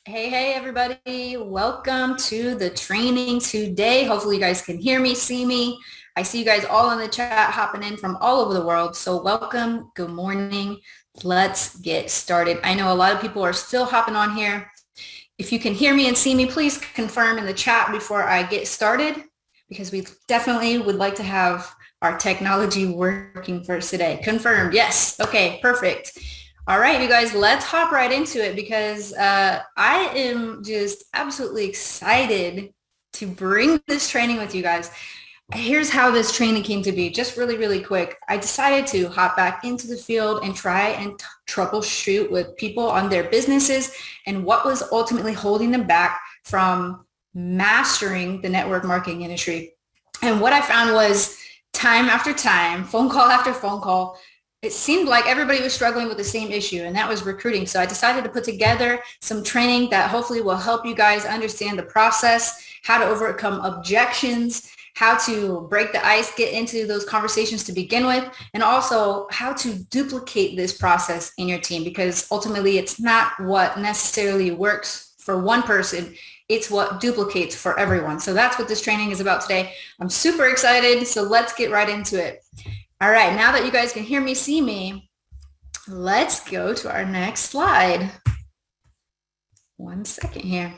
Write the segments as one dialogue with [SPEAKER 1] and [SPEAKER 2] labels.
[SPEAKER 1] Hey, everybody. Welcome to the training today. Hopefully you guys can hear me, see me. I see you guys all in the chat hopping in from all over the world. So welcome. Good morning. Let's get started. I know a lot of people are still hopping on here. If you can hear me and see me, please confirm in the chat before I get started, because we definitely would like to have our technology working for us today. Confirmed. Yes. Okay, perfect. All right, you guys, let's hop right into it because I am just absolutely excited to bring this training with you guys. Here's how this training came to be, just really, really quick. I decided to hop back into the field and try and troubleshoot with people on their businesses and what was ultimately holding them back from mastering the network marketing industry. And what I found was time after time, phone call after phone call, it seemed like everybody was struggling with the same issue, and that was recruiting. So I decided to put together some training that hopefully will help you guys understand the process, how to overcome objections, how to break the ice, get into those conversations to begin with, and also how to duplicate this process in your team, because ultimately it's not what necessarily works for one person. It's what duplicates for everyone. So that's what this training is about today. I'm super excited. So let's get right into it. All right, now that you guys can hear me, see me, let's go to our next slide. One second here.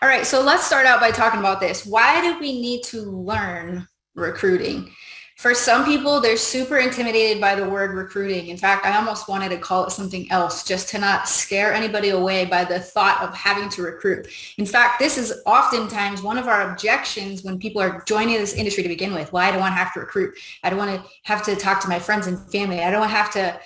[SPEAKER 1] All right, so let's start out by talking about this. Why do we need to learn recruiting? For some people, they're super intimidated by the word recruiting. In fact, I almost wanted to call it something else just to not scare anybody away by the thought of having to recruit. In fact, this is oftentimes one of our objections when people are joining this industry to begin with. Well, I don't want to have to recruit. I don't want to have to talk to my friends and family. I don't have to,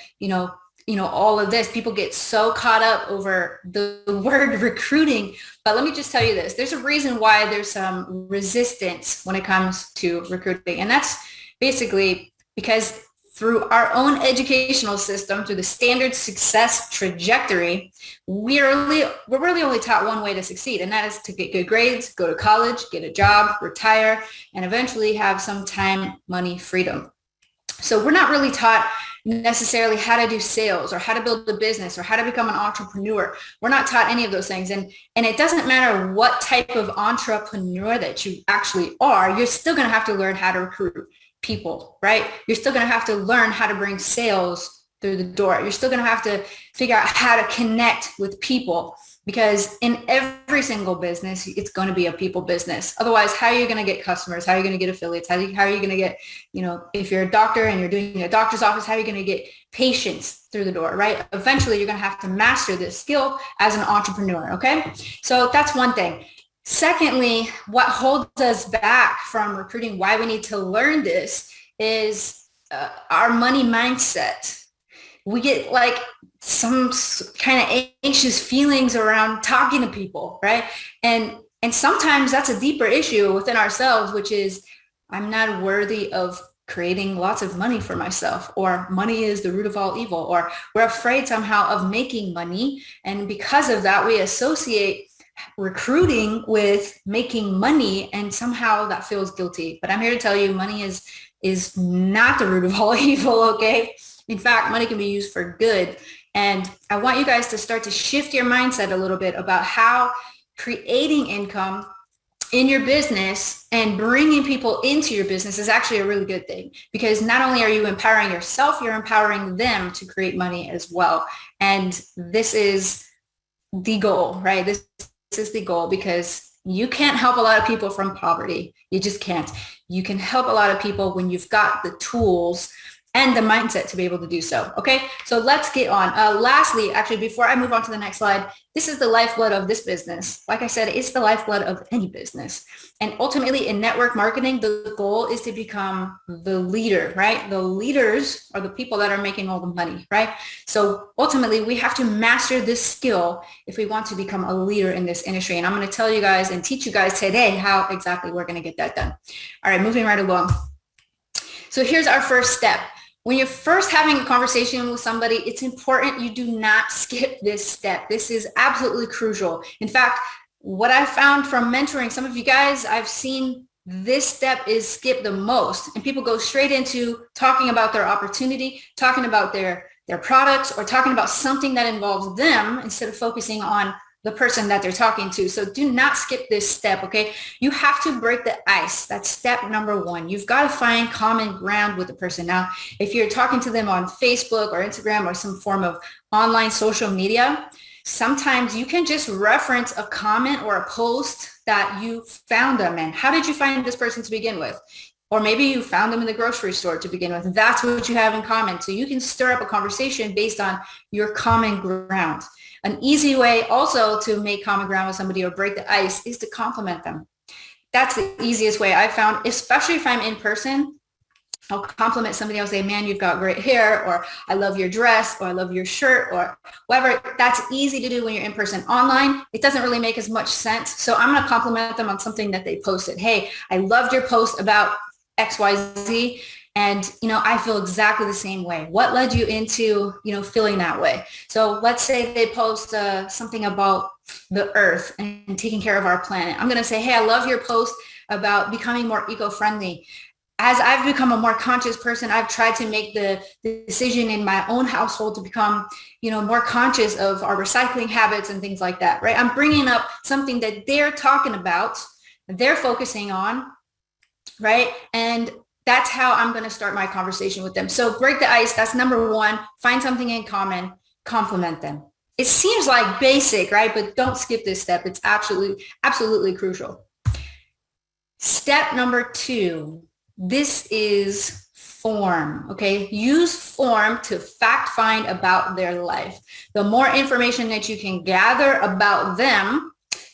[SPEAKER 1] all of this. People get so caught up over the word recruiting. But let me just tell you this. There's a reason why there's some resistance when it comes to recruiting. And that's basically because through our own educational system, through the standard success trajectory, we're really only taught one way to succeed, and that is to get good grades, go to college, get a job, retire, and eventually have some time, money, freedom. So we're not really taught necessarily how to do sales or how to build a business or how to become an entrepreneur. We're not taught any of those things. And it doesn't matter what type of entrepreneur that you actually are, you're still going to have to learn how to recruit people, right? You're still going to have to learn how to bring sales through the door. You're still going to have to figure out how to connect with people, because in every single business, it's going to be a people business. Otherwise, how are you going to get customers? How are you going to get affiliates? How are you going to get, if you're a doctor and you're doing a doctor's office, how are you going to get patients through the door, right? Eventually, you're going to have to master this skill as an entrepreneur, okay? So that's one thing. Secondly, what holds us back from recruiting, why we need to learn this, is our money mindset. We get like some kind of anxious feelings around talking to people, right? And sometimes that's a deeper issue within ourselves, which is I'm not worthy of creating lots of money for myself, or money is the root of all evil, or we're afraid somehow of making money. And because of that, we associate recruiting with making money, and somehow that feels guilty. But I'm here to tell you, money is not the root of all evil, okay? In fact, money can be used for good. And I want you guys to start to shift your mindset a little bit about how creating income in your business and bringing people into your business is actually a really good thing, because not only are you empowering yourself, you're empowering them to create money as well. And this is the goal, right? This is the goal, because you can't help a lot of people from poverty. You just can't. You can help a lot of people when you've got the tools and the mindset to be able to do so. Okay, so let's get on. Lastly, actually, before I move on to the next slide, this is the lifeblood of this business. Like I said, it's the lifeblood of any business. And ultimately in network marketing, the goal is to become the leader, right? The leaders are the people that are making all the money, right? So ultimately we have to master this skill if we want to become a leader in this industry. And I'm going to tell you guys and teach you guys today how exactly we're going to get that done. All right, moving right along. So here's our first step. When you're first having a conversation with somebody, it's important you do not skip this step. This is absolutely crucial. In fact, what I found from mentoring some of you guys, I've seen this step is skipped the most, and people go straight into talking about their opportunity, talking about their products, or talking about something that involves them instead of focusing on the person that they're talking to. So do not skip this step, okay? You have to break the ice. That's step number one. You've got to find common ground with the person. Now, if you're talking to them on Facebook or Instagram or some form of online social media, sometimes you can just reference a comment or a post that you found them in. How did you find this person to begin with? Or maybe you found them in the grocery store to begin with. That's what you have in common. So you can stir up a conversation based on your common ground. An easy way also to make common ground with somebody or break the ice is to compliment them. That's the easiest way I found, especially if I'm in person. I'll compliment somebody. I'll say, man, you've got great hair, or I love your dress, or I love your shirt, or whatever. That's easy to do when you're in person. Online, it doesn't really make as much sense. So I'm going to compliment them on something that they posted. Hey, I loved your post about XYZ. And, I feel exactly the same way. What led you into, feeling that way? So let's say they post something about the earth and taking care of our planet. I'm going to say, hey, I love your post about becoming more eco-friendly. As I've become a more conscious person, I've tried to make the decision in my own household to become, more conscious of our recycling habits and things like that, right? I'm bringing up something that they're talking about, they're focusing on, right? And that's how I'm going to start my conversation with them. So break the ice. That's number one. Find something in common, compliment them. It seems like basic, right? But don't skip this step. It's absolutely crucial. Step number two, this is form, okay? Use form to fact find about their life. The more information that you can gather about them,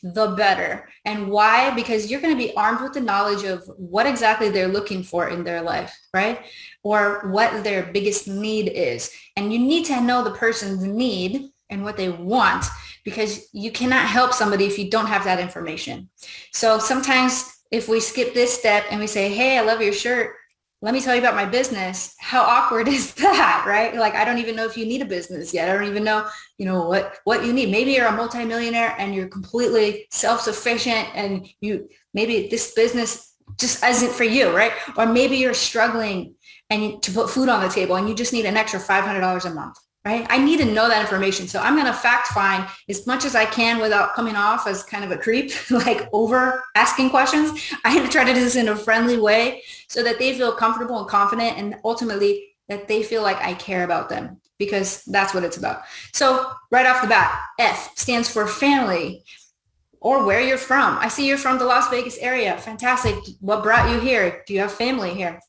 [SPEAKER 1] the better. And why? Because you're going to be armed with the knowledge of what exactly they're looking for in their life, right? Or what their biggest need is. And you need to know the person's need and what they want, because you cannot help somebody if you don't have that information. So sometimes if we skip this step and we say, hey, I love your shirt, let me tell you about my business. How awkward is that, right? Like, I don't even know if you need a business yet. I don't even know, what you need. Maybe you're a multimillionaire and you're completely self-sufficient and maybe this business just isn't for you, right? Or maybe you're struggling to put food on the table and you just need an extra $500 a month, right? I need to know that information. So I'm going to fact find as much as I can without coming off as kind of a creep, like over asking questions. I need to try to do this in a friendly way so that they feel comfortable and confident, and ultimately that they feel like I care about them, because that's what it's about. So right off the bat, F stands for family, or where you're from. I see you're from the Las Vegas area. Fantastic. What brought you here? Do you have family here?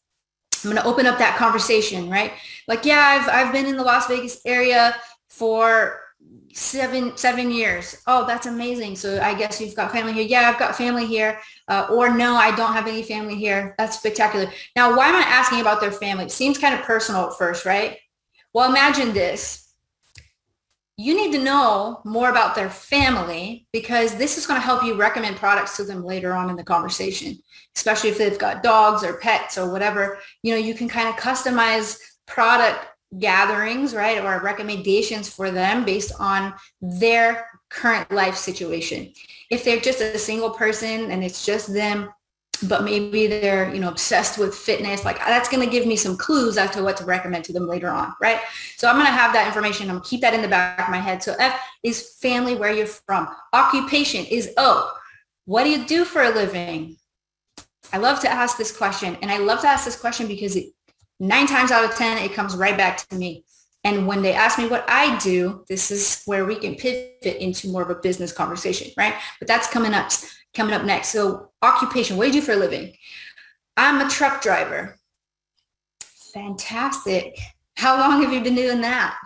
[SPEAKER 1] I'm going to open up that conversation, right? Like, yeah, I've been in the Las Vegas area for seven years. Oh, that's amazing. So I guess you've got family here. Yeah, I've got family here. Or no, I don't have any family here. That's spectacular. Now, why am I asking about their family? It seems kind of personal at first, right? Well, imagine this. You need to know more about their family, because this is going to help you recommend products to them later on in the conversation, especially if they've got dogs or pets or whatever. You can kind of customize product gatherings, right, or recommendations for them based on their current life situation. If they're just a single person and it's just them, but maybe they're, obsessed with fitness, like that's going to give me some clues as to what to recommend to them later on, right? So I'm going to have that information. I'm going to keep that in the back of my head. So F is family, where you're from. Occupation is O. What do you do for a living? I love to ask this question. And I love to ask this question because 9 times out of 10, it comes right back to me. And when they ask me what I do, this is where we can pivot into more of a business conversation, right? But that's coming up next. So occupation, what do you do for a living? I'm a truck driver. Fantastic. How long have you been doing that?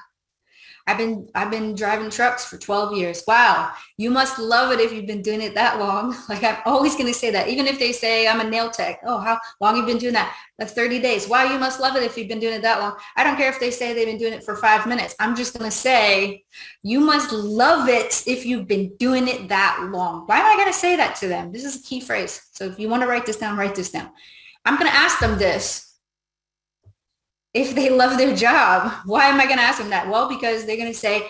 [SPEAKER 1] I've been driving trucks for 12 years. Wow. You must love it if you've been doing it that long. Like, I'm always going to say that, even if they say I'm a nail tech. Oh, how long have you been doing that? That's 30 days. Wow. You must love it if you've been doing it that long. I don't care if they say they've been doing it for 5 minutes. I'm just going to say, you must love it if you've been doing it that long. Why am I going to say that to them? This is a key phrase. So if you want to write this down, write this down. I'm going to ask them this. If they love their job, why am I going to ask them that? Well, because they're going to say,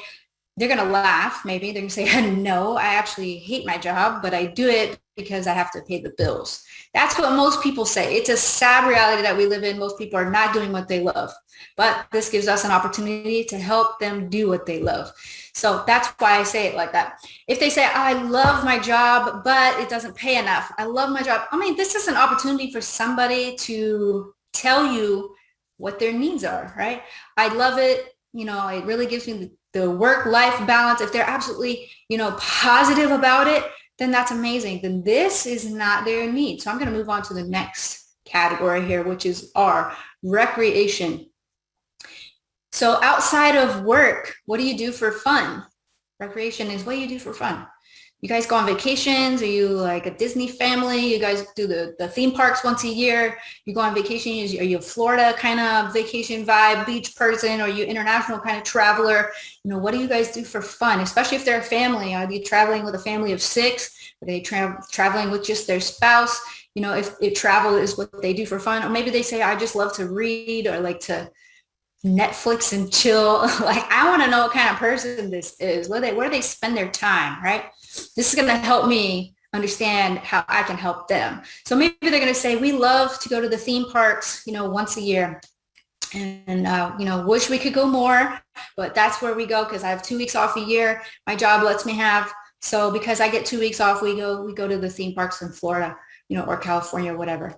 [SPEAKER 1] they're going to laugh. Maybe they're going to say, no, I actually hate my job, but I do it because I have to pay the bills. That's what most people say. It's a sad reality that we live in. Most people are not doing what they love, but this gives us an opportunity to help them do what they love. So that's why I say it like that. If they say, I love my job, but it doesn't pay enough. I love my job. I mean, this is an opportunity for somebody to tell you what their needs are, right? I love it. It really gives me the work-life balance. If they're absolutely, positive about it, then that's amazing. Then this is not their need. So I'm going to move on to the next category here, which is our recreation. So outside of work, what do you do for fun? Recreation is what do you do for fun? You guys go on vacations? Are you like a Disney family? You guys do the theme parks once a year? You go on vacation? Are you a Florida kind of vacation vibe, beach person? Or are you international kind of traveler? What do you guys do for fun? Especially if they're a family. Are you traveling with a family of 6? Are they traveling with just their spouse? If travel is what they do for fun. Or maybe they say, I just love to read or like to Netflix and chill. Like, I want to know what kind of person this is. Where do they spend their time, right? This is going to help me understand how I can help them. So maybe they're going to say, we love to go to the theme parks, once a year. And, wish we could go more, but that's where we go because I have 2 weeks off a year. My job lets me have. So because I get 2 weeks off, we go to the theme parks in Florida, or California or whatever.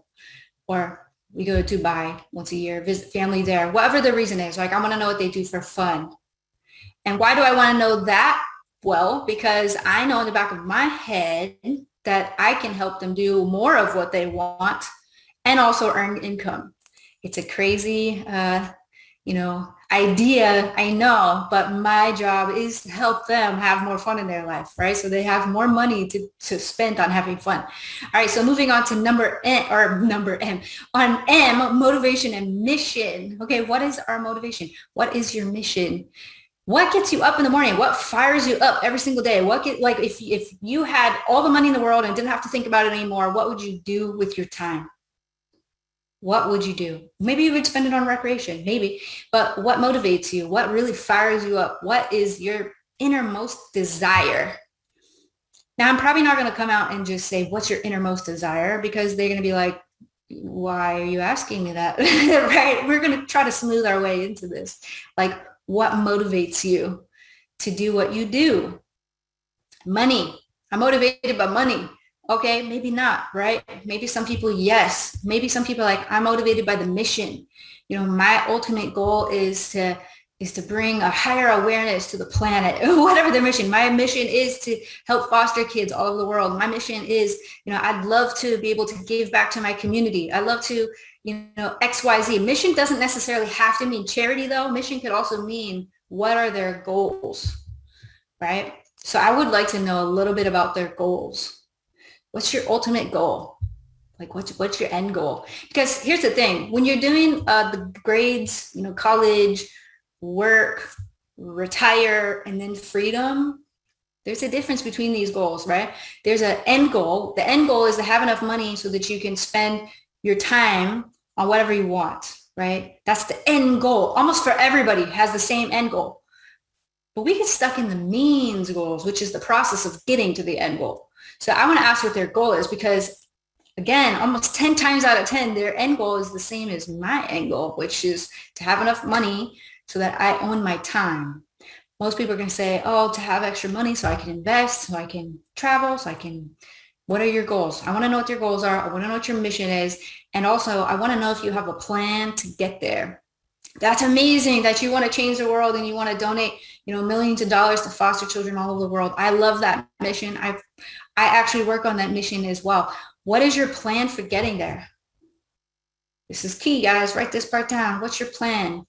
[SPEAKER 1] Or we go to Dubai once a year, visit family there, whatever the reason is. Like, I want to know what they do for fun. And why do I want to know that? Well, because I know in the back of my head that I can help them do more of what they want and also earn income. It's a crazy, idea, I know, but my job is to help them have more fun in their life, right? So they have more money to spend on having fun. All right, so moving on to number M. On M, motivation and mission. Okay, what is our motivation? What is your mission? What gets you up in the morning? What fires you up every single day? If you had all the money in the world and didn't have to think about it anymore, what would you do with your time? What would you do? Maybe you would spend it on recreation, maybe, but what motivates you? What really fires you up? What is your innermost desire? Now, I'm probably not going to come out and just say, what's your innermost desire? Because they're going to be like, why are you asking me that? Right? We're going to try to smooth our way into this. Like, what motivates you to do what you do? Money. I'm motivated by money. Okay, maybe not, right? Maybe some people, yes. Maybe some people are like, I'm motivated by the mission. My ultimate goal is to bring a higher awareness to the planet, whatever their mission. My mission is to help foster kids all over the world. My mission is, I'd love to be able to give back to my community. I love to, XYZ. Mission doesn't necessarily have to mean charity though. Mission could also mean what are their goals, right? So I would like to know a little bit about their goals. What's your ultimate goal? Like, what's your end goal? Because here's the thing, when you're doing the grades, college, work, retire, and then freedom, there's a difference between these goals, right? There's an end goal. The end goal is to have enough money so that you can spend your time on whatever you want, right? That's the end goal. Almost for everybody has the same end goal. But we get stuck in the means goals, which is the process of getting to the end goal. So I want to ask what their goal is because, again, almost 10 times out of 10, their end goal is the same as my end goal, which is to have enough money so that I own my time. Most people are going to say, oh, to have extra money so I can invest, so I can travel, what are your goals? I want to know what your goals are. I want to know what your mission is. And also, I want to know if you have a plan to get there. That's amazing that you want to change the world and you want to donate, millions of dollars to foster children all over the world. I love that mission. I actually work on that mission as well. What is your plan for getting there? This is key, guys. Write this part down. What's your plan?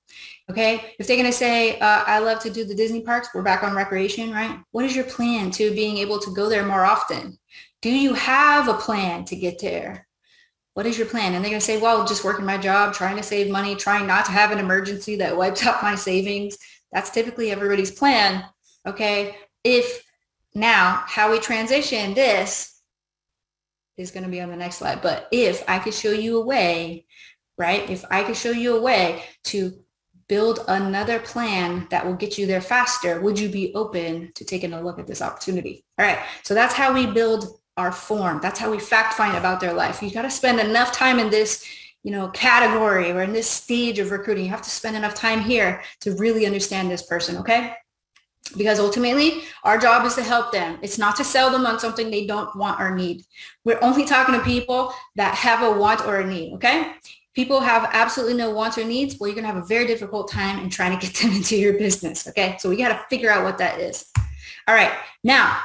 [SPEAKER 1] Okay. If they're going to say, I love to do the Disney parks, we're back on recreation, right? What is your plan to being able to go there more often? Do you have a plan to get there? What is your plan? And they're going to say, well, just working my job, trying to save money, trying not to have an emergency that wipes out my savings. That's typically everybody's plan. Okay. Now, how we transition this is going to be on the next slide. But if I could show you a way, right? If I could show you a way to build another plan that will get you there faster. Would you be open to taking a look at this opportunity? All right. So that's how we build our form. That's how we fact find about their life. You got to spend enough time in this, category or in this stage of recruiting. You have to spend enough time here to really understand this person. Okay. Because ultimately our job is to help them. It's not to sell them on something they don't want or need. We're only talking to people that have a want or a need. Okay. People have absolutely no wants or needs. Well, you're going to have a very difficult time in trying to get them into your business. Okay. So we got to figure out what that is. All right. Now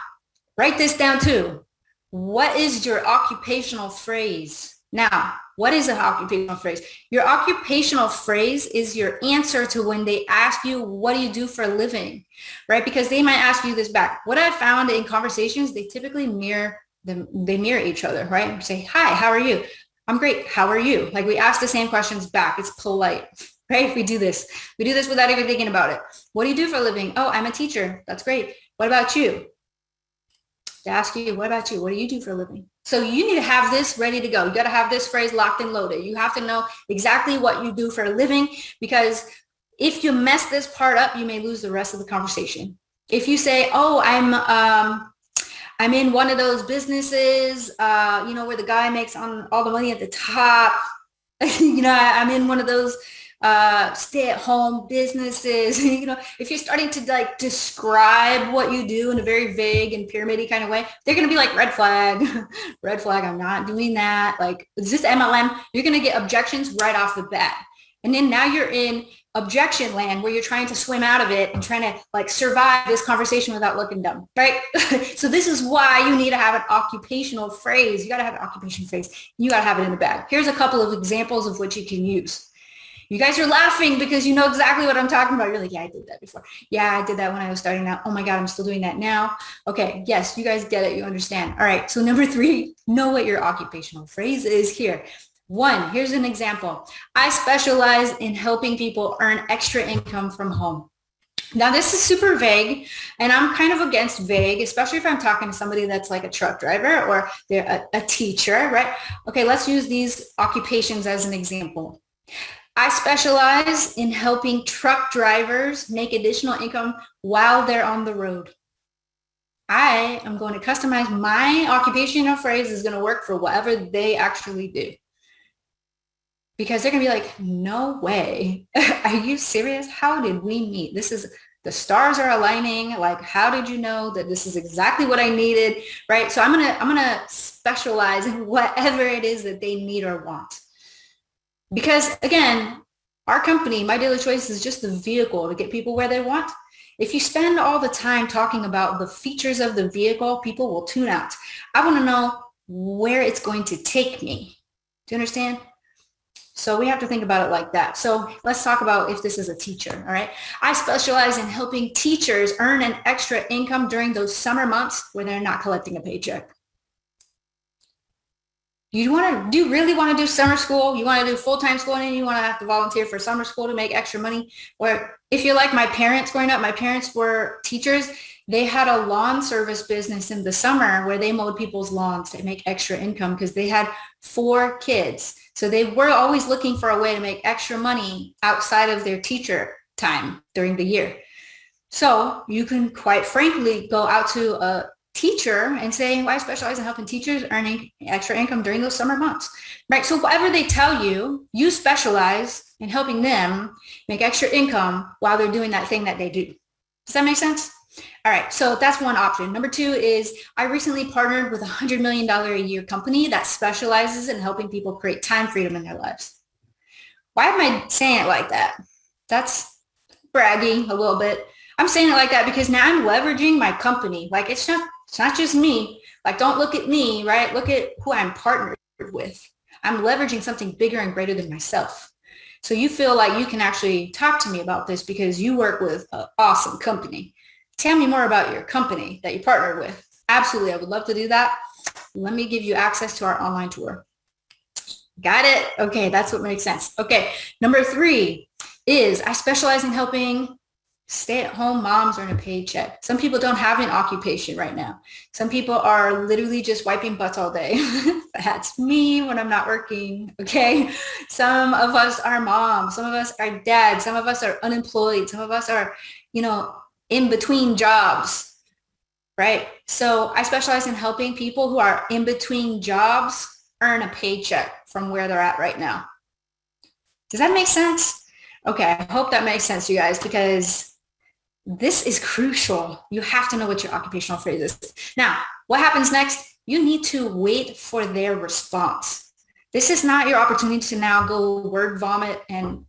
[SPEAKER 1] write this down too. What is your occupational phrase? Now, what is an occupational phrase? Your occupational phrase is your answer to when they ask you, what do you do for a living? Right? Because they might ask you this back. What I found in conversations, they typically mirror each other, right? We say, hi, how are you? I'm great. How are you? Like we ask the same questions back. It's polite, right? We do this without even thinking about it. What do you do for a living? Oh, I'm a teacher. That's great. What about you? To ask you, what about you? What do you do for a living? So you need to have this ready to go. You got to have this phrase locked and loaded. You have to know exactly what you do for a living, because if you mess this part up, you may lose the rest of the conversation. If you say, oh, I'm in one of those businesses, where the guy makes on all the money at the top, I'm in one of those stay-at-home businesses. If you're starting to describe what you do in a very vague and pyramid-y kind of way, they're going to be like, red flag, red flag, I'm not doing that. Like, is this MLM? You're going to get objections right off the bat. And then now you're in objection land where you're trying to swim out of it and trying to survive this conversation without looking dumb, right? So this is why you need to have an occupational phrase. You got to have an occupational phrase. You got to have it in the bag. Here's a couple of examples of what you can use. You guys are laughing because you know exactly what I'm talking about. You're like, yeah, I did that before. Yeah, I did that when I was starting out. Oh my God, I'm still doing that now. Okay, yes, you guys get it. You understand. All right, so number 3, know what your occupational phrase is here. 1, here's an example. I specialize in helping people earn extra income from home. Now, this is super vague, and I'm kind of against vague, especially if I'm talking to somebody that's like a truck driver or they're a teacher, right? Okay, let's use these occupations as an example. I specialize in helping truck drivers make additional income while they're on the road. I am going to customize my occupational phrase is going to work for whatever they actually do. Because they're going to be like, no way. Are you serious? How did we meet? The stars are aligning. Like, how did you know that this is exactly what I needed? Right? So I'm going to specialize in whatever it is that they need or want. Because again, our company, My Daily Choice, is just the vehicle to get people where they want. If you spend all the time talking about the features of the vehicle, people will tune out. I want to know where it's going to take me. Do you understand? So we have to think about it like that. So let's talk about if this is a teacher, all right? I specialize in helping teachers earn an extra income during those summer months where they're not collecting a paycheck. Do you really want to do summer school? You want to do full-time school and then you want to have to volunteer for summer school to make extra money? Or if you're like my parents growing up, my parents were teachers. They had a lawn service business in the summer where they mowed people's lawns to make extra income because they had 4 kids. So they were always looking for a way to make extra money outside of their teacher time during the year. So you can quite frankly go out to a teacher and say, well, I specialize in helping teachers earning extra income during those summer months, right? So whatever they tell you, you specialize in helping them make extra income while they're doing that thing that they do. Does that make sense? All right, so that's one option. Number 2 is I recently partnered with a $100 million a year company that specializes in helping people create time freedom in their lives. Why am I saying it like that? That's bragging a little bit. I'm saying it like that because now I'm leveraging my company. Like it's not just me. Like don't look at me, right? Look at who I'm partnered with. I'm leveraging something bigger and greater than myself. So you feel like you can actually talk to me about this because you work with an awesome company. Tell me more about your company that you partnered with. Absolutely. I would love to do that. Let me give you access to our online tour. Got it? Okay. That's what makes sense. Okay. Number 3 is I specialize in helping Stay-at-home moms earn a paycheck. Some people don't have an occupation right now. Some people are literally just wiping butts all day. That's me when I'm not working, okay? Some of us are moms. Some of us are dads. Some of us are unemployed. Some of us are, in between jobs, right? So I specialize in helping people who are in between jobs earn a paycheck from where they're at right now. Does that make sense? Okay, I hope that makes sense, you guys, because this is crucial. You have to know what your occupational phrase is. Now, what happens next? You need to wait for their response. This is not your opportunity to now go word vomit and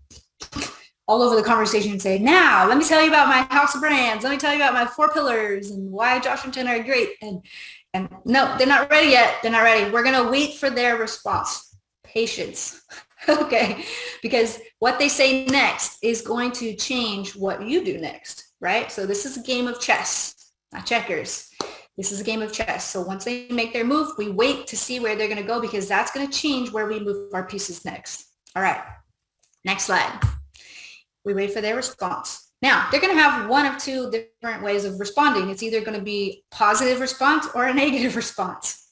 [SPEAKER 1] all over the conversation and say, now, let me tell you about my house of brands. Let me tell you about my 4 pillars and why Josh and Jenna are great. And no, they're not ready yet. They're not ready. We're going to wait for their response. Patience. Okay. Because what they say next is going to change what you do next. Right? So this is a game of chess, not checkers. This is a game of chess. So once they make their move, we wait to see where they're going to go because that's going to change where we move our pieces next. All right. Next slide. We wait for their response. Now, they're going to have one of 2 different ways of responding. It's either going to be positive response or a negative response,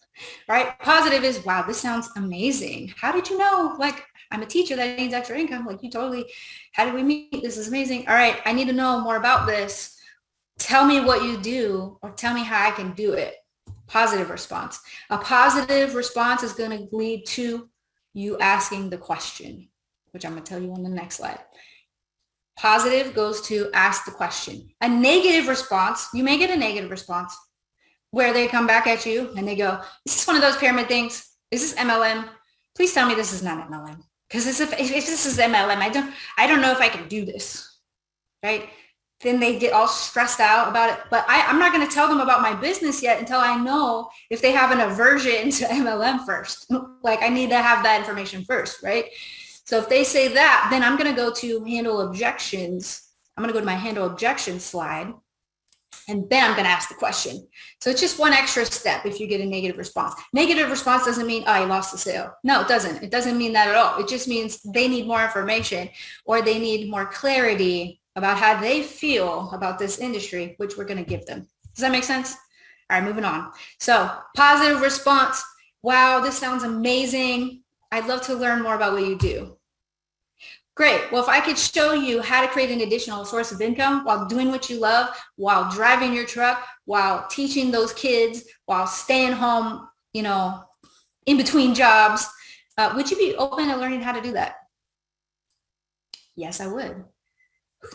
[SPEAKER 1] right? Positive is, wow, this sounds amazing. How did you know? Like, I'm a teacher that needs extra income. Like, you totally, how did we meet? This is amazing. All right, I need to know more about this. Tell me what you do or tell me how I can do it. Positive response. A positive response is going to lead to you asking the question, which I'm going to tell you on the next slide. Positive goes to ask the question. A negative response, you may get a negative response where they come back at you and they go, is this one of those pyramid things? Is this MLM? Please tell me this is not MLM. Because if this is MLM, I don't know if I can do this, right? Then they get all stressed out about it. But I'm not going to tell them about my business yet until I know if they have an aversion to MLM first. Like, I need to have that information first, right? So if they say that, then I'm going to go to handle objections. I'm going to go to my handle objections slide. And then I'm going to ask the question. So it's just one extra step if you get a negative response. Negative response doesn't mean, oh, I lost the sale. No, it doesn't. It doesn't mean that at all. It just means they need more information or they need more clarity about how they feel about this industry, which we're going to give them. Does that make sense? All right, moving on. So positive response. Wow, this sounds amazing. I'd love to learn more about what you do. Great. Well, if I could show you how to create an additional source of income while doing what you love, while driving your truck, while teaching those kids, while staying home, in between jobs, would you be open to learning how to do that? Yes, I would.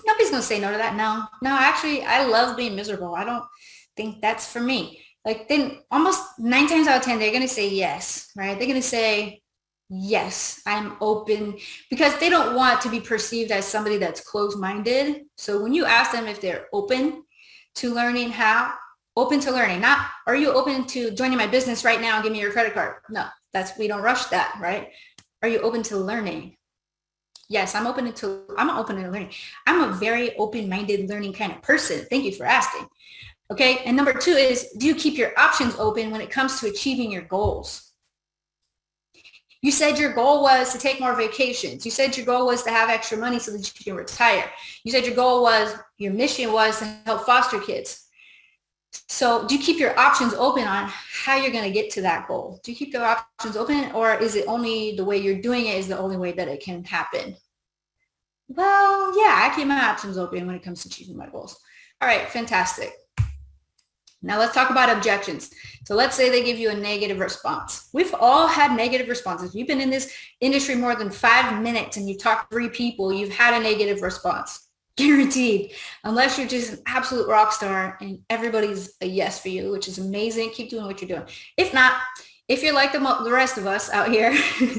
[SPEAKER 1] Nobody's going to say no to that. No, actually, I love being miserable. I don't think that's for me. Like, then almost 9 times out of 10, they're going to say yes, right? They're going to say, yes, I'm open, because they don't want to be perceived as somebody that's closed-minded. So when you ask them if they're open to learning not, are you open to joining my business right now and give me your credit card? No, we don't rush that, right? Are you open to learning? Yes, I'm open to learning. I'm a very open-minded learning kind of person. Thank you for asking. Okay. And number 2 is, do you keep your options open when it comes to achieving your goals? You said your goal was to take more vacations. You said your goal was to have extra money so that you can retire. You said your mission was to help foster kids. So do you keep your options open on how you're going to get to that goal? Do you keep your options open, or is it only the way you're doing it is the only way that it can happen? Well, yeah, I keep my options open when it comes to achieving my goals. All right, fantastic. Now let's talk about objections. So let's say they give you a negative response. We've all had negative responses. You've been in this industry more than 5 minutes and you talked to 3 people, you've had a negative response. Guaranteed. Unless you're just an absolute rock star and everybody's a yes for you, which is amazing. Keep doing what you're doing. If not, if you're like the rest of us out here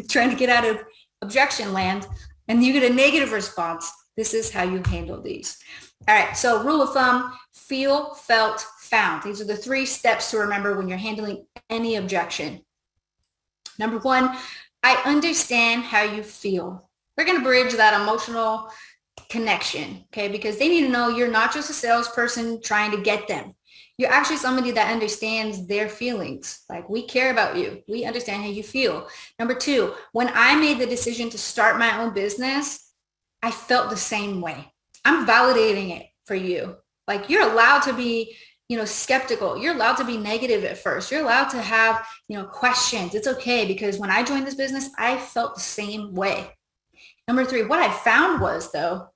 [SPEAKER 1] trying to get out of objection land and you get a negative response, this is how you handle these. All right. So rule of thumb, feel, felt, found. These are the 3 steps to remember when you're handling any objection. Number 1, I understand how you feel. We're going to bridge that emotional connection, okay? Because they need to know you're not just a salesperson trying to get them. You're actually somebody that understands their feelings. Like, we care about you. We understand how you feel. Number 2, when I made the decision to start my own business, I felt the same way. I'm validating it. for you. Like you're allowed to be, skeptical. You're allowed to be negative at first. You're allowed to have, questions. It's okay, because when I joined this business, I felt the same way. Number 3, what I found was, though,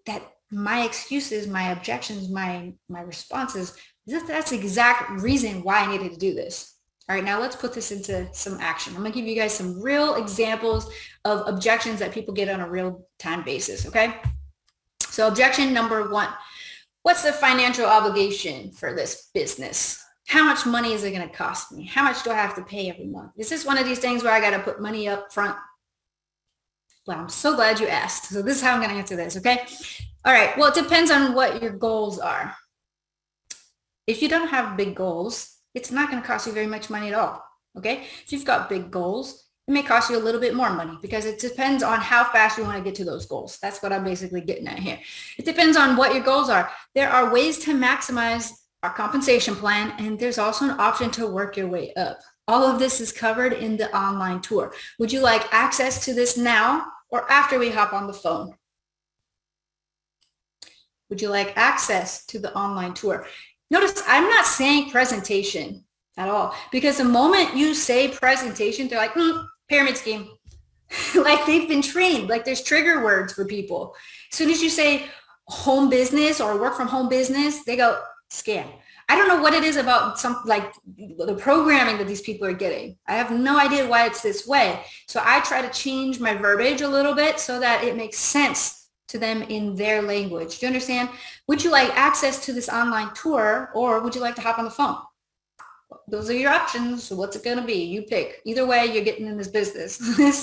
[SPEAKER 1] that my excuses, my objections, my responses, that's the exact reason why I needed to do this. All right, now let's put this into some action. I'm going to give you guys some real examples of objections that people get on a real-time basis, okay? So objection number 1, what's the financial obligation for this business? How much money is it going to cost me? How much do I have to pay every month? Is this one of these things where I got to put money up front? Well, I'm so glad you asked. So this is how I'm going to answer this, okay? All right, well, it depends on what your goals are. If you don't have big goals, it's not going to cost you very much money at all, okay? If you've got big goals, it may cost you a little bit more money, because it depends on how fast you want to get to those goals. That's what I'm basically getting at here. It depends on what your goals are. There are ways to maximize our compensation plan, and there's also an option to work your way up. All of this is covered in the online tour. Would you like access to this now or after we hop on the phone? Would you like access to the online tour? Notice I'm not saying presentation at all, because the moment you say presentation, they're like, pyramid scheme. Like they've been trained, like there's trigger words for people. As soon as you say home business or work from home business, they go scam. I don't know what it is about the programming that these people are getting. I have no idea why it's this way. So I try to change my verbiage a little bit so that it makes sense to them in their language. Do you understand? Would you like access to this online tour, or would you like to hop on the phone? Those are your options. So what's it going to be? You pick. Either way, you're getting in this business.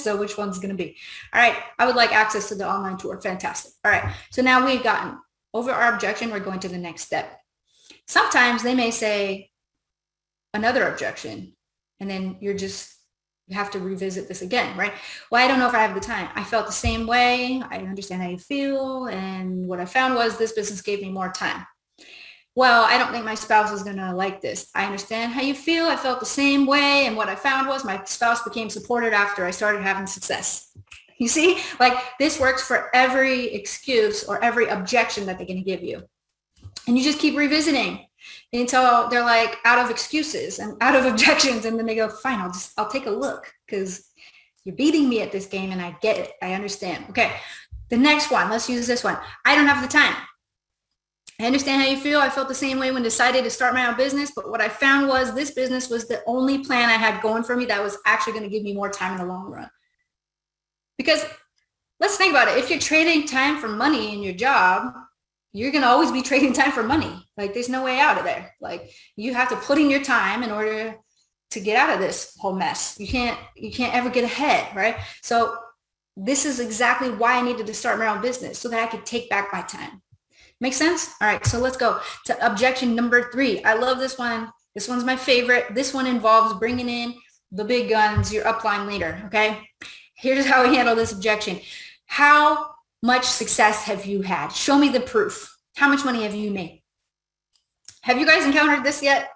[SPEAKER 1] So which one's going to be? All right. I would like access to the online tour. Fantastic. All right. So now we've gotten over our objection. We're going to the next step. Sometimes they may say another objection, and then you have to revisit this again, right? Well, I don't know if I have the time. I felt the same way. I understand how you feel. And what I found was this business gave me more time. Well, I don't think my spouse is going to like this. I understand how you feel. I felt the same way. And what I found was my spouse became supported after I started having success. You see, like this works for every excuse or every objection that they're going to give you. And you just keep revisiting until they're like out of excuses and out of objections. And then they go, fine, I'll take a look, because you're beating me at this game and I get it. I understand. Okay. The next one, let's use this one. I don't have the time. I understand how you feel. I felt the same way when decided to start my own business. But what I found was this business was the only plan I had going for me that was actually going to give me more time in the long run. Because let's think about it. If you're trading time for money in your job, you're going to always be trading time for money. Like there's no way out of there. Like you have to put in your time in order to get out of this whole mess. You can't ever get ahead, right? So this is exactly why I needed to start my own business, so that I could take back my time. Make sense? All right, so let's go to objection number 3. I love this one. This one's my favorite. This one involves bringing in the big guns, your upline leader, okay? Here's how we handle this objection. How much success have you had? Show me the proof. How much money have you made? Have you guys encountered this yet?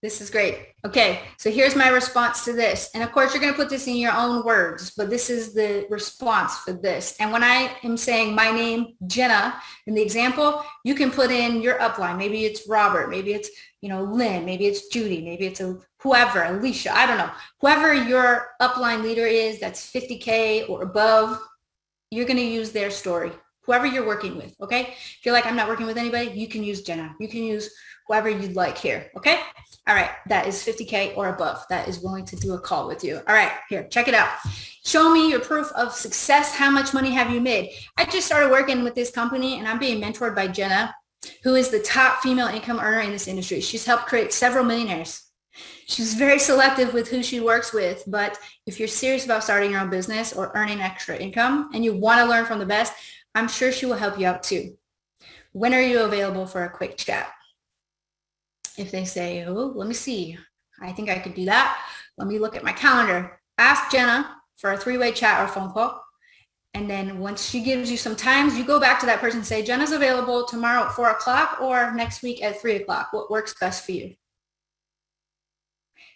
[SPEAKER 1] This is great. Okay, so here's my response to this. And of course, you're going to put this in your own words, but this is the response for this. And when I am saying my name, Jenna, in the example, you can put in your upline. Maybe it's Robert, maybe it's, Lynn, maybe it's Judy, maybe it's whoever, Alicia, I don't know. Whoever your upline leader is that's 50K or above, you're going to use their story, whoever you're working with, okay? If you're like, I'm not working with anybody, you can use Jenna. You can use whoever you'd like here, okay? All right, that is 50K or above. That is willing to do a call with you. All right, here, check it out. Show me your proof of success. How much money have you made? I just started working with this company, and I'm being mentored by Jenna, who is the top female income earner in this industry. She's helped create several millionaires. She's very selective with who she works with, but if you're serious about starting your own business or earning extra income and you want to learn from the best, I'm sure she will help you out too. When are you available for a quick chat? If they say, oh, let me see, I think I could do that. Let me look at my calendar. Ask Jenna for a 3-way chat or phone call. And then once she gives you some times, you go back to that person and say, Jenna's available tomorrow at 4 o'clock or next week at 3 o'clock. What works best for you?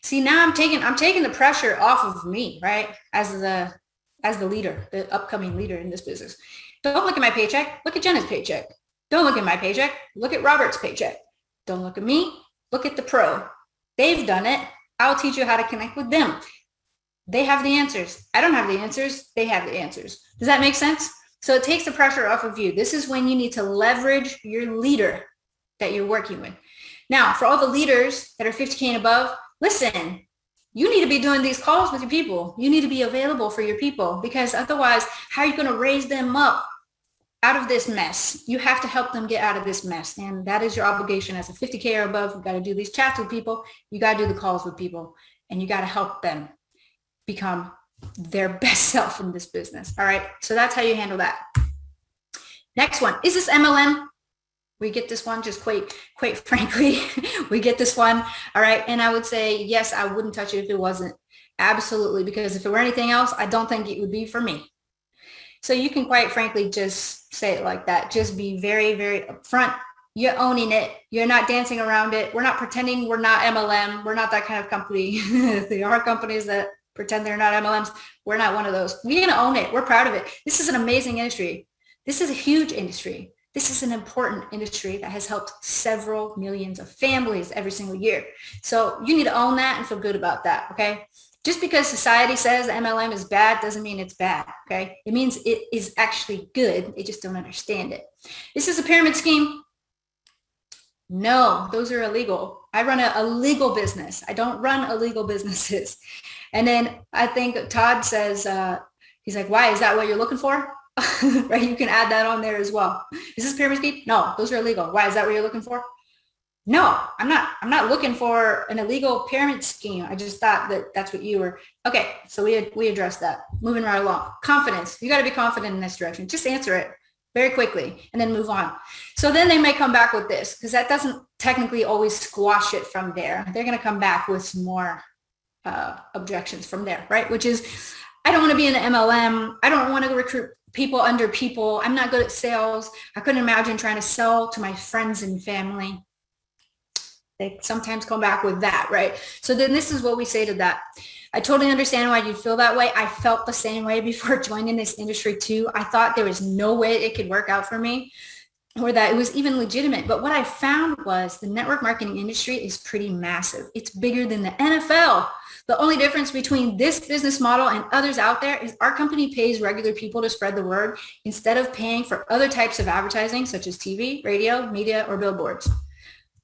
[SPEAKER 1] See, now I'm taking the pressure off of me, right? As the leader, the upcoming leader in this business. Don't look at my paycheck. Look at Jenna's paycheck. Don't look at my paycheck. Look at Robert's paycheck. Don't look at me. Look at the pro. They've done it. I'll teach you how to connect with them. They have the answers. I don't have the answers. They have the answers. Does that make sense? So it takes the pressure off of you. This is when you need to leverage your leader that you're working with. Now, for all the leaders that are 50K and above, listen, you need to be doing these calls with your people. You need to be available for your people, because otherwise, how are you going to raise them up out of this mess? You have to help them get out of this mess. And that is your obligation as a 50K or above. You got to do these chats with people. You got to do the calls with people, and you got to help them become their best self in this business. All right. So that's how you handle that. Next one. Is this MLM? We get this one, just quite frankly, we get this one. All right. And I would say, yes, I wouldn't touch it if it wasn't. Absolutely. Because if it were anything else, I don't think it would be for me. So you can quite frankly just say it like that. Just be very, very upfront. You're owning it. You're not dancing around it. We're not pretending we're not MLM. We're not that kind of company. There are companies that pretend they're not MLMs. We're not one of those. We're going to own it. We're proud of it. This is an amazing industry. This is a huge industry. This is an important industry that has helped several millions of families every single year. So you need to own that and feel good about that, okay? Just because society says MLM is bad doesn't mean it's bad, okay? It means it is actually good. They just don't understand it. This is a pyramid scheme. No, those are illegal. I run a legal business. I don't run illegal businesses. And then I think Todd says, he's like, why? Is that what you're looking for? Right? You can add that on there as well. Is this pyramid scheme? No, those are illegal. Why? Is that what you're looking for? No, I'm not looking for an illegal pyramid scheme. I just thought that that's what you were. Okay, so we addressed that. Moving right along. Confidence. You got to be confident in this direction. Just answer it very quickly and then move on. So then they may come back with this, because that doesn't technically always squash it from there. They're going to come back with some more objections from there, right? Which is, I don't want to be in the MLM. I don't want to recruit people under people. I'm not good at sales. I couldn't imagine trying to sell to my friends and family. They sometimes come back with that, right? So then this is what we say to that. I totally understand why you feel that way. I felt the same way before joining this industry too. I thought there was no way it could work out for me, or that it was even legitimate. But what I found was the network marketing industry is pretty massive. It's bigger than the NFL. The only difference between this business model and others out there is our company pays regular people to spread the word instead of paying for other types of advertising, such as TV, radio, media, or billboards.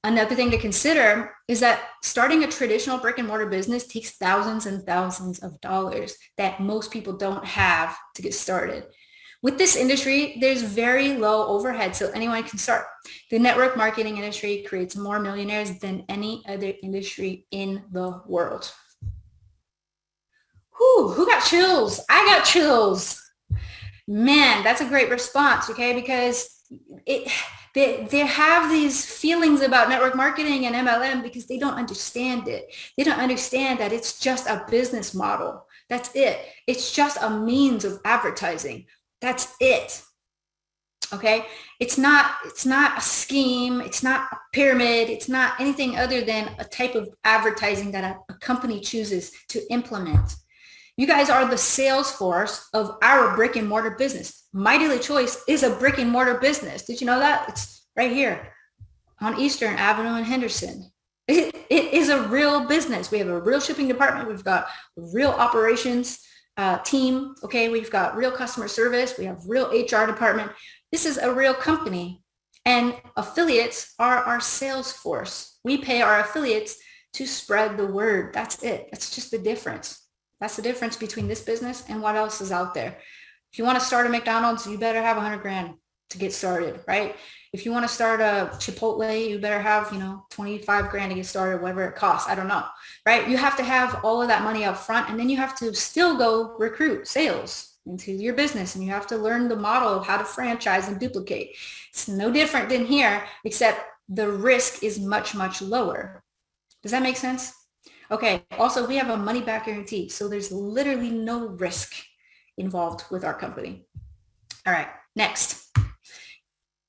[SPEAKER 1] Another thing to consider is that starting a traditional brick and mortar business takes thousands and thousands of dollars that most people don't have to get started. With this industry, there's very low overhead, so anyone can start. The network marketing industry creates more millionaires than any other industry in the world. Who got chills? I got chills. Man, that's a great response, okay? Because they have these feelings about network marketing and MLM because they don't understand it. They don't understand that it's just a business model. That's it. It's just a means of advertising. That's it. Okay? It's not a scheme. It's not a pyramid. It's not anything other than a type of advertising that a company chooses to implement. You guys are the sales force of our brick and mortar business. My Daily Choice is a brick and mortar business. Did you know that? It's right here on Eastern Avenue in Henderson. It is a real business. We have a real shipping department. We've got a real operations team. Okay. We've got real customer service. We have real HR department. This is a real company, and affiliates are our sales force. We pay our affiliates to spread the word. That's it. That's just the difference. That's the difference between this business and what else is out there. If you want to start a McDonald's, you better have 100 grand to get started, right? If you want to start a Chipotle, you better have, 25 grand to get started, whatever it costs. I don't know, right? You have to have all of that money up front, and then you have to still go recruit sales into your business, and you have to learn the model of how to franchise and duplicate. It's no different than here, except the risk is much, much lower. Does that make sense? Okay. Also, we have a money back guarantee. So there's literally no risk involved with our company. All right. Next,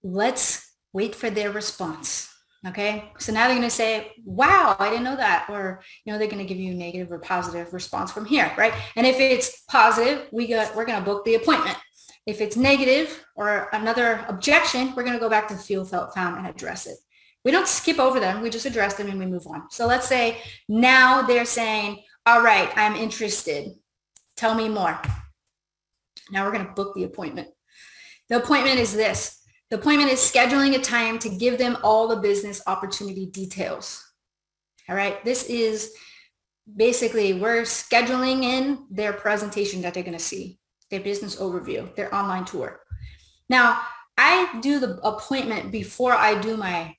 [SPEAKER 1] let's wait for their response. Okay. So now they're going to say, wow, I didn't know that. Or, they're going to give you a negative or positive response from here. Right. And if it's positive, we're going to book the appointment. If it's negative or another objection, we're going to go back to feel, felt, found, and address it. We don't skip over them. We just address them and we move on. So let's say now they're saying, all right, I'm interested. Tell me more. Now we're going to book the appointment. The appointment is this. The appointment is scheduling a time to give them all the business opportunity details. All right. This is basically, we're scheduling in their presentation that they're going to see, their business overview, their online tour. Now, I do the appointment before I do my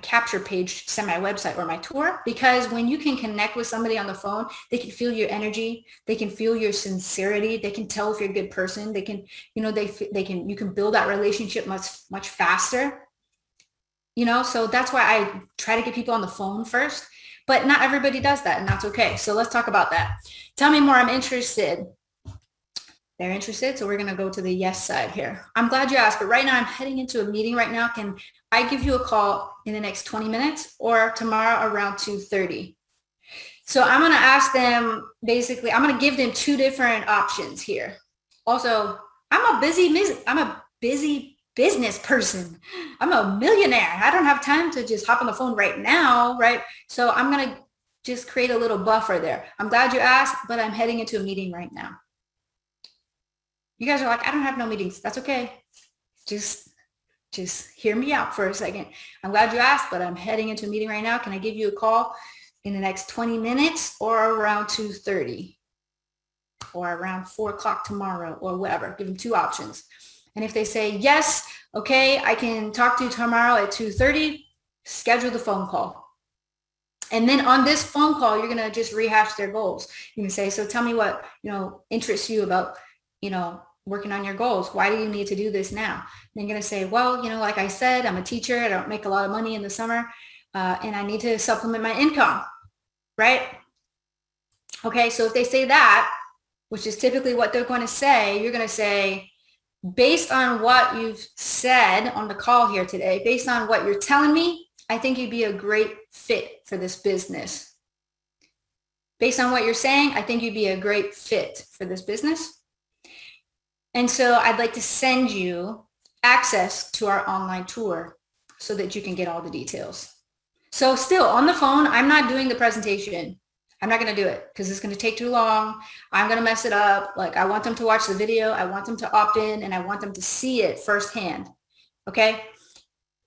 [SPEAKER 1] capture page, send my website or my tour, because when you can connect with somebody on the phone, they can feel your energy, they can feel your sincerity, they can tell if you're a good person, they can, you can build that relationship much faster. So that's why I try to get people on the phone first, but not everybody does that, and that's okay. So let's talk about that. Tell me more, I'm interested. They're interested, so we're going to go to the yes side here. I'm glad you asked, but right now I'm heading into a meeting right now. Can I give you a call in the next 20 minutes or tomorrow around 2:30? So I'm going to ask them, basically, I'm going to give them two different options here. Also, I'm a busy business person. I'm a millionaire. I don't have time to just hop on the phone right now, right? So I'm going to just create a little buffer there. I'm glad you asked, but I'm heading into a meeting right now. You guys are like, I don't have no meetings. That's okay. Just hear me out for a second. I'm glad you asked, but I'm heading into a meeting right now. Can I give you a call in the next 20 minutes or around 2:30 or around 4 o'clock tomorrow or whatever? Give them two options. And if they say, yes, okay, I can talk to you tomorrow at 2:30, schedule the phone call. And then on this phone call, you're going to just rehash their goals. You can say, so tell me what, interests you about, working on your goals. Why do you need to do this now? And they're going to say, well, like I said, I'm a teacher. I don't make a lot of money in the summer, and I need to supplement my income, right? Okay, so if they say that, which is typically what they're going to say, you're going to say, based on what you've said on the call here today, based on what you're telling me, I think you'd be a great fit for this business. Based on what you're saying, I think you'd be a great fit for this business. And so I'd like to send you access to our online tour so that you can get all the details. So still on the phone, I'm not doing the presentation. I'm not going to do it because it's going to take too long. I'm going to mess it up. Like, I want them to watch the video. I want them to opt in, and I want them to see it firsthand. Okay.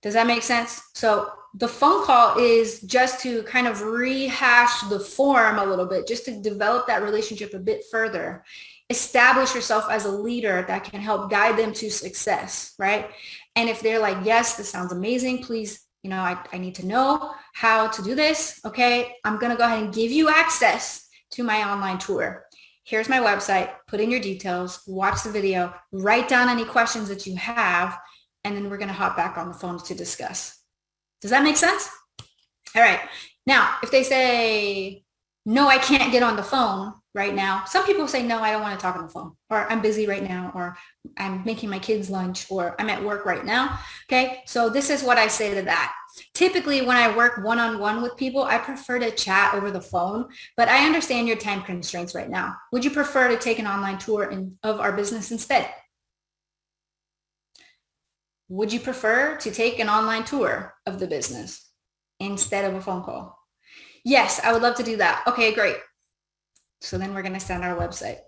[SPEAKER 1] Does that make sense? So the phone call is just to kind of rehash the form a little bit, just to develop that relationship a bit further. Establish yourself as a leader that can help guide them to success, right? And if they're like, yes, this sounds amazing, please, I need to know how to do this. Okay, I'm going to go ahead and give you access to my online tour. Here's my website. Put in your details, watch the video, write down any questions that you have, and then we're going to hop back on the phone to discuss. Does that make sense? All right. Now, if they say, no, I can't get on the phone right now. Some people say, no, I don't want to talk on the phone, or I'm busy right now, or I'm making my kids lunch, or I'm at work right now. Okay. So this is what I say to that. Typically, when I work one-on-one with people, I prefer to chat over the phone, but I understand your time constraints right now. Would you prefer to take an online tour of our business instead? Would you prefer to take an online tour of the business instead of a phone call? Yes, I would love to do that. Okay, great. So then we're going to send our website,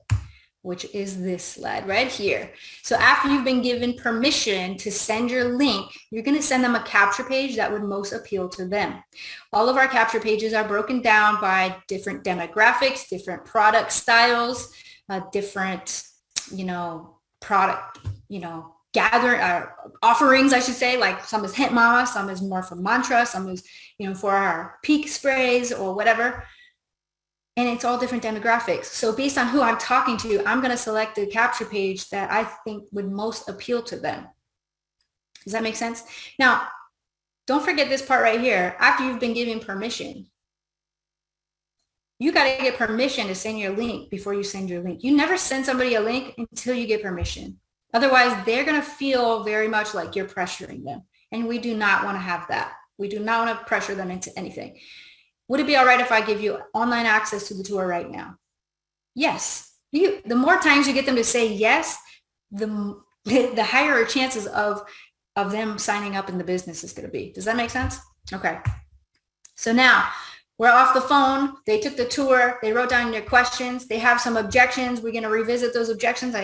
[SPEAKER 1] which is this slide right here. So after you've been given permission to send your link, you're going to send them a capture page that would most appeal to them. All of our capture pages are broken down by different demographics, different product styles, different, product, offerings, I should say. Like, some is Hint Mama, some is more for mantra, some is, for our peak sprays or whatever. And it's all different demographics. So based on who I'm talking to, I'm going to select the capture page that I think would most appeal to them. Does that make sense? Now, don't forget this part right here. After you've been given permission, you got to get permission to send your link before you send your link. You never send somebody a link until you get permission. Otherwise, they're going to feel very much like you're pressuring them. And we do not want to have that. We do not want to pressure them into anything. Would it be all right if I give you online access to the tour right now? Yes. The more times you get them to say yes, the the higher chances of them signing up in the business is going to be. Does that make sense? Okay. So now we're off the phone. They took the tour. They wrote down your questions. They have some objections. We're going to revisit those objections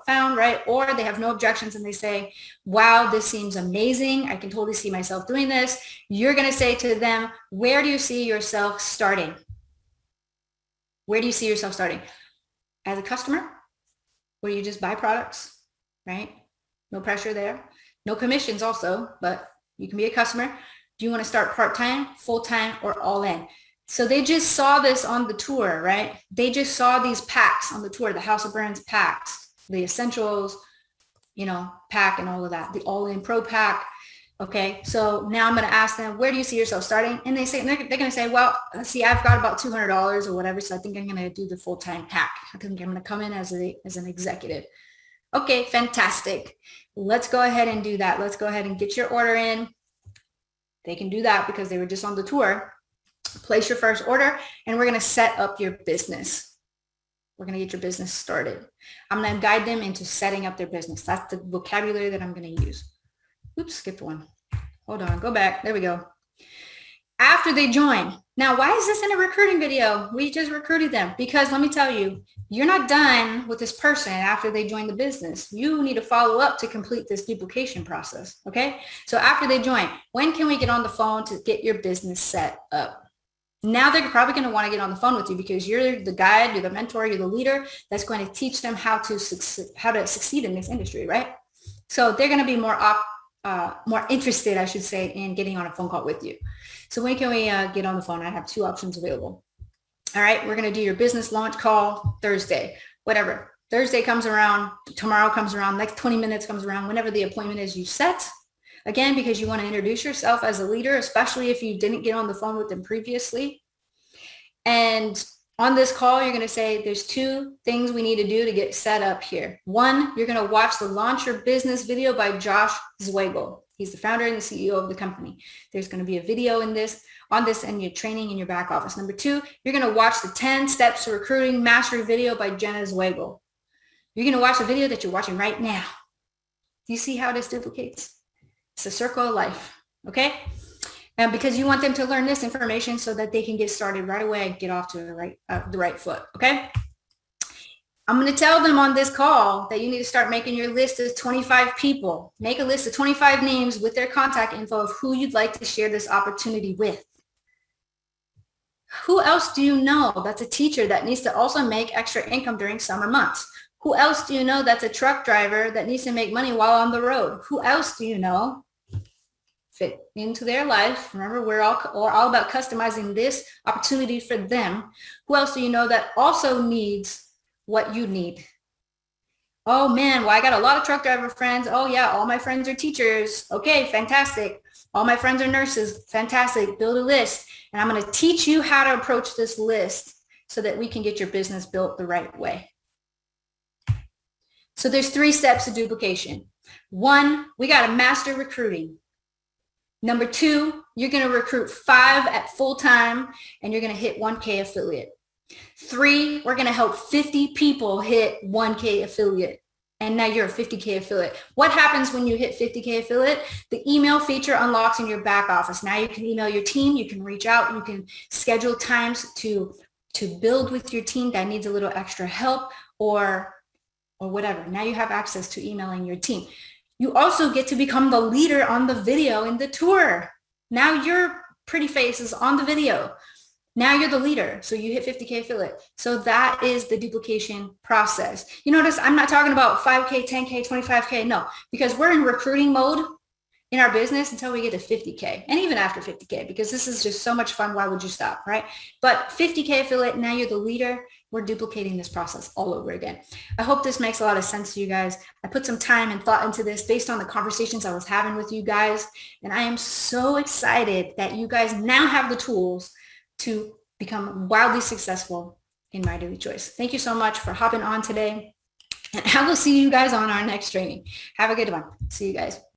[SPEAKER 1] found, right? Or they have no objections and they say, wow, this seems amazing. I can totally see myself doing this. You're going to say to them, where do you see yourself starting? Where do you see yourself starting? As a customer, where you just buy products, right? No pressure there. No commissions also, but you can be a customer. Do you want to start part-time, full-time, or all in? So they just saw this on the tour, right? They just saw these packs on the tour, the House of Brands packs, the essentials, pack and all of that, the all-in pro pack. Okay, so now I'm going to ask them, where do you see yourself starting? And they're going to say, well, see, I've got about $200 or whatever, so I think I'm going to do the full-time pack. I think I'm going to come in as an executive. Okay, fantastic. Let's go ahead and do that. Let's go ahead and get your order in. They can do that because they were just on the tour. Place your first order, and we're going to set up your business. We're going to get your business started. I'm going to guide them into setting up their business. That's the vocabulary that I'm going to use. Oops, skipped one. Hold on, go back. There we go. After they join. Now, why is this in a recruiting video? We just recruited them because let me tell you, you're not done with this person after they join the business. You need to follow up to complete this duplication process, okay? So after they join, when can we get on the phone to get your business set up? Now they're probably going to want to get on the phone with you because you're the guide, you're the mentor, you're the leader that's going to teach them how to succeed in this industry, right? So they're going to be more interested, I should say, in getting on a phone call with you. So when can we get on the phone? I have two options available. All right, we're going to do your business launch call Thursday, whatever. Thursday comes around, tomorrow comes around, next 20 minutes comes around, whenever the appointment is you set. Again, because you want to introduce yourself as a leader, especially if you didn't get on the phone with them previously. And on this call, you're going to say, there's two things we need to do to get set up here. One, you're going to watch the Launch Your Business video by Jenna Zwagil. He's the founder and the CEO of the company. There's going to be a video on this and your training in your back office. Number two, you're going to watch the 10 Steps to Recruiting Mastery video by Jenna Zwagil. You're going to watch the video that you're watching right now. Do you see how this duplicates? It's a circle of life, okay? And because you want them to learn this information so that they can get started right away and get off to the right foot, okay? I'm going to tell them on this call that you need to start making your list of 25 people. Make a list of 25 names with their contact info of who you'd like to share this opportunity with. Who else do you know that's a teacher that needs to also make extra income during summer months? Who else do you know that's a truck driver that needs to make money while on the road? Who else do you know fit into their life? Remember, we're all about customizing this opportunity for them. Who else do you know that also needs what you need? Oh man, well, I got a lot of truck driver friends. Oh yeah, all my friends are teachers. Okay, fantastic. All my friends are nurses. Fantastic. Build a list. And I'm going to teach you how to approach this list so that we can get your business built the right way. So there's 3 steps to duplication. 1, we got to master recruiting. Number 2, you're going to recruit 5 at full time and you're going to hit 1K affiliate. 3, we're going to help 50 people hit 1K affiliate. And now you're a 50K affiliate. What happens when you hit 50K affiliate? The email feature unlocks in your back office. Now you can email your team. You can reach out. You can schedule times to build with your team that needs a little extra help or whatever. Now you have access to emailing your team. You also get to become the leader on the video in the tour. Now your pretty face is on the video. Now you're the leader. So you hit 50K affiliate. So that is the duplication process. You notice I'm not talking about 5K, 10K, 25K. No, because we're in recruiting mode in our business until we get to 50K and even after 50K, because this is just so much fun. Why would you stop, right? But 50K affiliate, now you're the leader. We're duplicating this process all over again. I hope this makes a lot of sense to you guys. I put some time and thought into this based on the conversations I was having with you guys. And I am so excited that you guys now have the tools to become wildly successful in My Daily Choice. Thank you so much for hopping on today. And I will see you guys on our next training. Have a good one. See you guys.